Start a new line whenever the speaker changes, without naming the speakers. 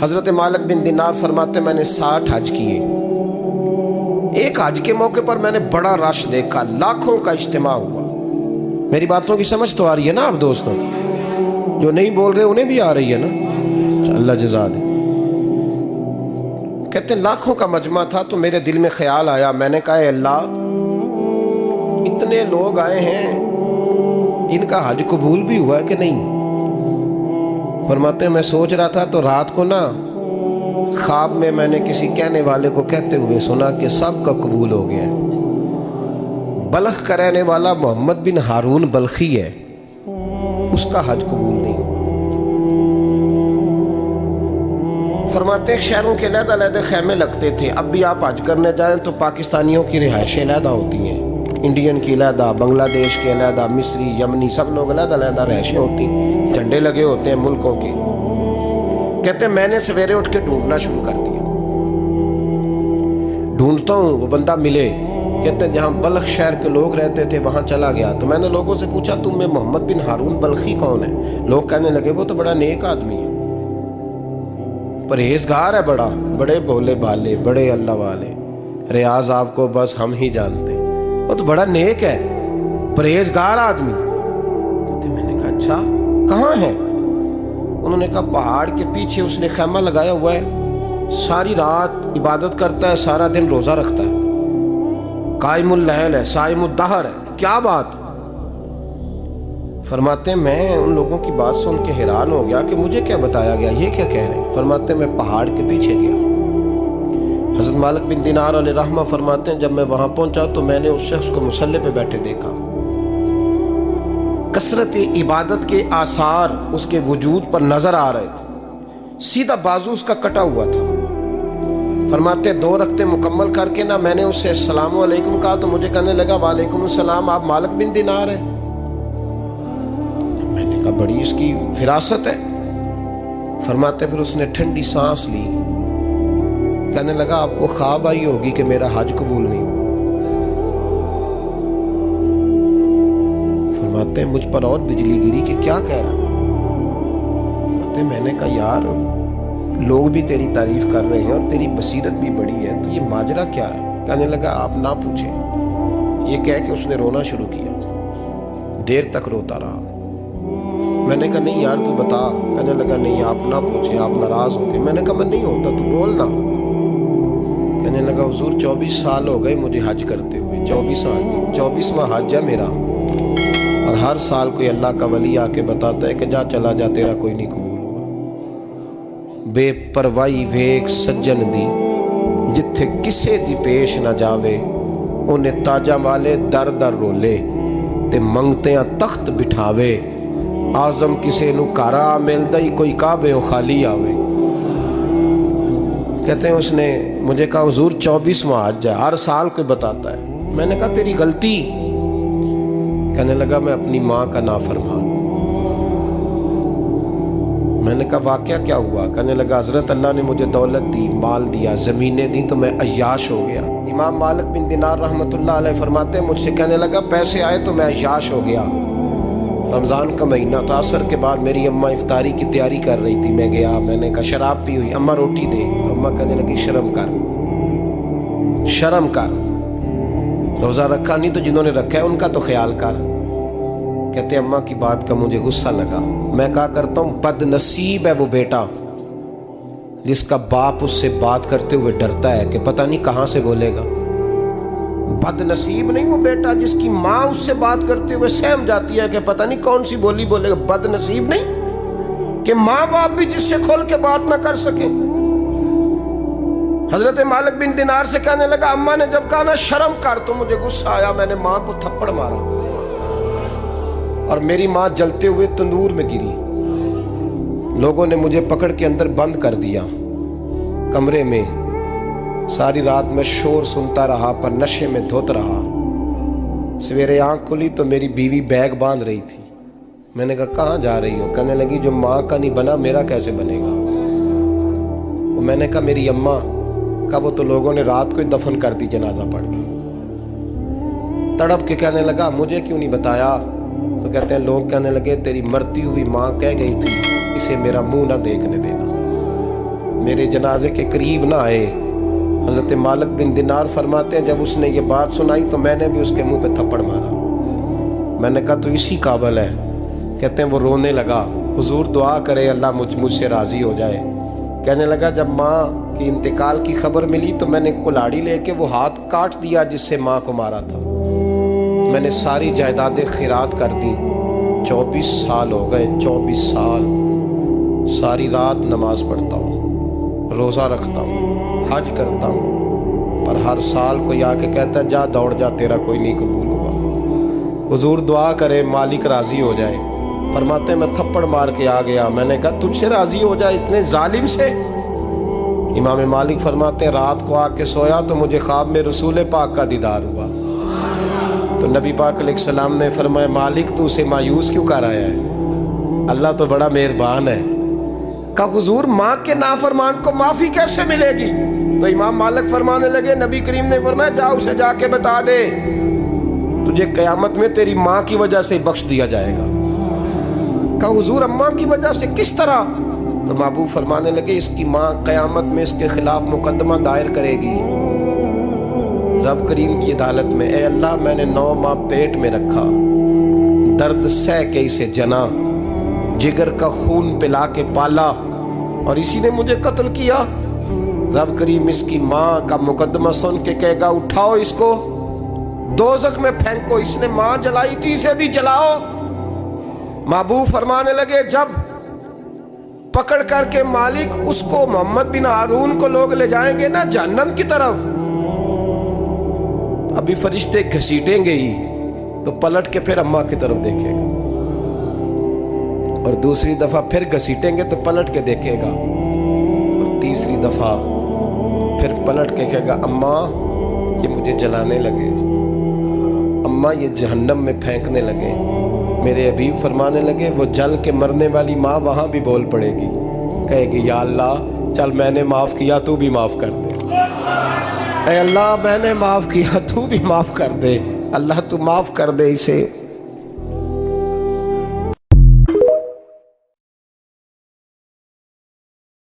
حضرت مالک بن دینار فرماتے میں نے 60 حج کیے. ایک حج کے موقع پر میں نے بڑا رش دیکھا، لاکھوں کا اجتماع ہوا. میری باتوں کی سمجھ تو آ رہی ہے نا آپ دوستوں؟ جو نہیں بول رہے انہیں بھی آ رہی ہے نا؟ اللہ جزا دے. کہتے ہیں لاکھوں کا مجمع تھا تو میرے دل میں خیال آیا. میں نے کہا اے اللہ، اتنے لوگ آئے ہیں، ان کا حج قبول بھی ہوا ہے کہ نہیں؟ فرماتے ہیں میں سوچ رہا تھا تو رات کو نا خواب میں نے کسی کہنے والے کو کہتے ہوئے سنا کہ سب کا قبول ہو گیا ہے. بلخ کا رہنے والا محمد بن ہارون بلخی ہے، اس کا حج قبول نہیں. فرماتے ہیں شہروں کے علیحدہ علیحدہ خیمے لگتے تھے. اب بھی آپ حج کرنے جائیں تو پاکستانیوں کی رہائشیں علیحدہ ہوتی ہیں، انڈین کی علیحدہ، بنگلہ دیش کے علیحدہ، مصری، یمنی، سب لوگ علیحدہ علیحدہ رہائشیں ہوتی ہیں، جھنڈے لگے ہوتے ہیں ملکوں کے. کہتے ہیں میں نے سویرے اٹھ کے ڈھونڈنا شروع کر دیا. ڈھونڈتا ہوں وہ بندہ ملے. کہتے ہیں جہاں بلخ شہر کے لوگ رہتے تھے وہاں چلا گیا تو میں نے لوگوں سے پوچھا تم میں محمد بن ہارون بلخی کون ہے؟ لوگ کہنے لگے وہ تو بڑا نیک آدمی ہے، پرہیزگار ہے، بڑے بولے بھالے، بڑے اللہ والے. ریاض آپ کو بس ہم ہی جانتے ہیں، وہ تو بڑا نیک ہے، پرہیزگار آدمی. میں نے کہا اچھا کہاں ہے؟ انہوں نے کہا پہاڑ کے پیچھے اس نے خیمہ لگایا ہوا ہے، ساری رات عبادت کرتا ہے، سارا دن روزہ رکھتا ہے، قائم اللیل ہے، صائم الدہر ہے. کیا بات؟ فرماتے ہیں میں ان لوگوں کی بات سن کے حیران ہو گیا کہ مجھے کیا بتایا گیا، یہ کیا کہہ رہے ہیں. فرماتے ہیں میں پہاڑ کے پیچھے گیا. حضرت مالک بن دینار علیہ رحمہ فرماتے ہیں جب میں وہاں پہنچا تو میں نے اس شخص کو مصلی پہ بیٹھے دیکھا. کثرت عبادت کے آثار اس کے وجود پر نظر آ رہے تھے. سیدھا بازو اس کا کٹا ہوا تھا. فرماتے 2 رکعتیں مکمل کر کے نا میں نے اسے السلام علیکم کہا تو مجھے کہنے لگا وعلیکم السلام، آپ مالک بن دینار ہیں؟ میں نے کہا بڑی اس کی فراست ہے. فرماتے پھر اس نے ٹھنڈی سانس لی، کہنے لگا آپ کو خواب آئی ہوگی کہ میرا حج قبول نہیں ہوا. فرماتے ہیں مجھ پر اور بجلی گری کہ کیا کہہ رہا. فرماتے میں نے کہا یار لوگ بھی تیری تعریف کر رہے ہیں اور تیری بصیرت بھی بڑی ہے، تو یہ ماجرا کیا ہے؟ کہنے لگا آپ نہ پوچھیں. یہ کہہ کے اس نے رونا شروع کیا، دیر تک روتا رہا. میں نے کہا نہیں یار تو بتا. کہنے لگا نہیں آپ نہ پوچھیں، آپ ناراض ہوں گے. میں نے کہا میں نہیں ہوتا، تو بولنا. کہنے لگا حضور 24 سال ہو گئے مجھے حج کرتے ہوئے، 24 سال، 24واں حج ہے میرا، اور ہر سال کوئی اللہ کا ولی آ کے بتاتا ہے کہ جا چلا جا تیرا کوئی نہیں قبول ہوا. بے پروائی ویک سجن دی جتھے کسے دی پیش نہ جاوے، انہیں تاجاں والے در در رولے تے منگتیاں تخت بٹھاوے. آزم کسے نو کارا ملدا ہی کوئی کعبے و خالی آوے. کہتے ہیں اس نے مجھے کہا حضور 24واں حج ہے، ہر سال کوئی بتاتا ہے. میں نے کہا تیری غلطی. کہنے لگا میں اپنی ماں کا نافرمان. میں نے کہا واقعہ کیا ہوا؟ کہنے لگا حضرت اللہ نے مجھے دولت دی، مال دیا، زمینیں دی تو میں عیاش ہو گیا. امام مالک بن دینار رحمۃ اللہ علیہ فرماتے ہیں مجھ سے کہنے لگا پیسے آئے تو میں عیاش ہو گیا. رمضان کا مہینہ تھا، عصر کے بعد میری اماں افطاری کی تیاری کر رہی تھی. میں گیا، میں نے کہا شراب پی ہوئی، اماں روٹی دے. تو اماں کہنے لگی شرم کر، شرم کر، روزہ رکھا نہیں تو جنہوں نے رکھا ہے ان کا تو خیال کر. کہتے اماں کی بات کا مجھے غصہ لگا. میں کہا کرتا ہوں بد نصیب ہے وہ بیٹا جس کا باپ اس سے بات کرتے ہوئے ڈرتا ہے کہ پتہ نہیں کہاں سے بولے گا. بد نصیب نہیں وہ بیٹا جس کی ماں اس سے بات کرتے ہوئے سہم جاتی ہے کہ پتہ نہیں کون سی بولی بولے گا. بد نصیب نہیں کہ ماں باپ بھی جس سے کھول کے بات نہ کر سکے. حضرت مالک بن دینار سے کہنے لگا اماں نے جب کہا نا شرم کر تو مجھے غصہ آیا. میں نے ماں کو تھپڑ مارا اور میری ماں جلتے ہوئے تندور میں گری. لوگوں نے مجھے پکڑ کے اندر بند کر دیا کمرے میں. ساری رات میں شور سنتا رہا پر نشے میں دھوت رہا. سویرے آنکھ کھلی تو میری بیوی بیگ باندھ رہی تھی. میں نے کہا کہاں جا رہی ہو؟ کہنے لگی جو ماں کا نہیں بنا میرا کیسے بنے گا. میں نے کہا میری اماں کا وہ تو لوگوں نے رات کو ہی دفن کر دی جنازہ پڑھ کے. تڑپ کے کہنے لگا مجھے کیوں نہیں بتایا؟ تو کہتے ہیں لوگ کہنے لگے تیری مرتی ہوئی ماں کہہ گئی تھی اسے میرا منہ نہ دیکھنے دینا. میرے جنازے کے قریب نہ آئے۔ حضرت مالک بن دینار فرماتے ہیں جب اس نے یہ بات سنائی تو میں نے بھی اس کے منہ پہ تھپڑ مارا۔ میں نے کہا تو اسی قابل ہے۔ کہتے ہیں وہ رونے لگا، حضور دعا کرے اللہ مجھ سے راضی ہو جائے۔ کہنے لگا جب ماں کی انتقال کی خبر ملی تو میں نے کلاڑی لے کے وہ ہاتھ کاٹ دیا جس سے ماں کو مارا تھا۔ میں نے ساری جائیدادیں خیرات کر دیں۔ 24 سال ہو گئے، 24 سال ساری رات نماز پڑھتا ہوں، روزہ رکھتا ہوں، حج کرتا ہوں، پر ہر سال کوئی آ کے کہتا ہے جا دوڑ جا تیرا کوئی نہیں قبول ہوا۔ حضور دعا کرے مالک راضی ہو جائے۔ فرماتے ہیں میں تھپڑ مار کے آ گیا، میں نے کہا تجھ سے راضی ہو جائے اتنے ظالم سے؟ امام مالک فرماتے ہیں رات کو آ کے سویا تو مجھے خواب میں رسول پاک کا دیدار ہوا۔ تو نبی پاک علیہ السلام نے فرمایا مالک تو اسے مایوس کیوں کر آیا ہے؟ اللہ تو بڑا مہربان ہے۔ کہا حضور ماں کے نافرمان کو معافی کیسے ملے گی؟ تو امام مالک فرمانے لگے نبی کریم نے فرمایا جا اسے جا کے بتا دے تجھے قیامت میں تیری ماں کی وجہ سے بخش دیا جائے گا۔ کہا حضور اماں کی وجہ سے کس طرح؟ تو محبوب فرمانے لگے اس کی ماں قیامت میں اس کے خلاف مقدمہ دائر کرے گی رب کریم کی عدالت میں، اے اللہ میں نے 9 ماہ پیٹ میں رکھا، درد سہ کے اسے جنا، جگر کا خون پلا کے پالا اور اسی نے مجھے قتل کیا۔ رب کریم اس کی ماں کا مقدمہ سن کے کہے گا اٹھاؤ اس کو دوزخ میں پھینکو، اس نے ماں جلائی تھی اسے بھی جلاؤ۔ محبوب فرمانے لگے جب پکڑ کر کے مالک اس کو محمد بن ہارون کو لوگ لے جائیں گے نا جہنم کی طرف، ابھی فرشتے گھسیٹیں گے ہی تو پلٹ کے پھر اماں کی طرف دیکھے گا اور دوسری دفعہ پھر گھسیٹیں گے تو پلٹ کے دیکھے گا اور تیسری دفعہ پھر پلٹ کے کہے گا اماں یہ مجھے جلانے لگے، اماں یہ جہنم میں پھینکنے لگے۔ میرے حبیب فرمانے لگے وہ جل کے مرنے والی ماں وہاں بھی بول پڑے گی، کہے گی یا اللہ چل میں نے معاف کیا تو بھی معاف کر دے، اے اللہ میں نے معاف کیا تو بھی معاف کر دے، اللہ تو معاف کر دے اسے۔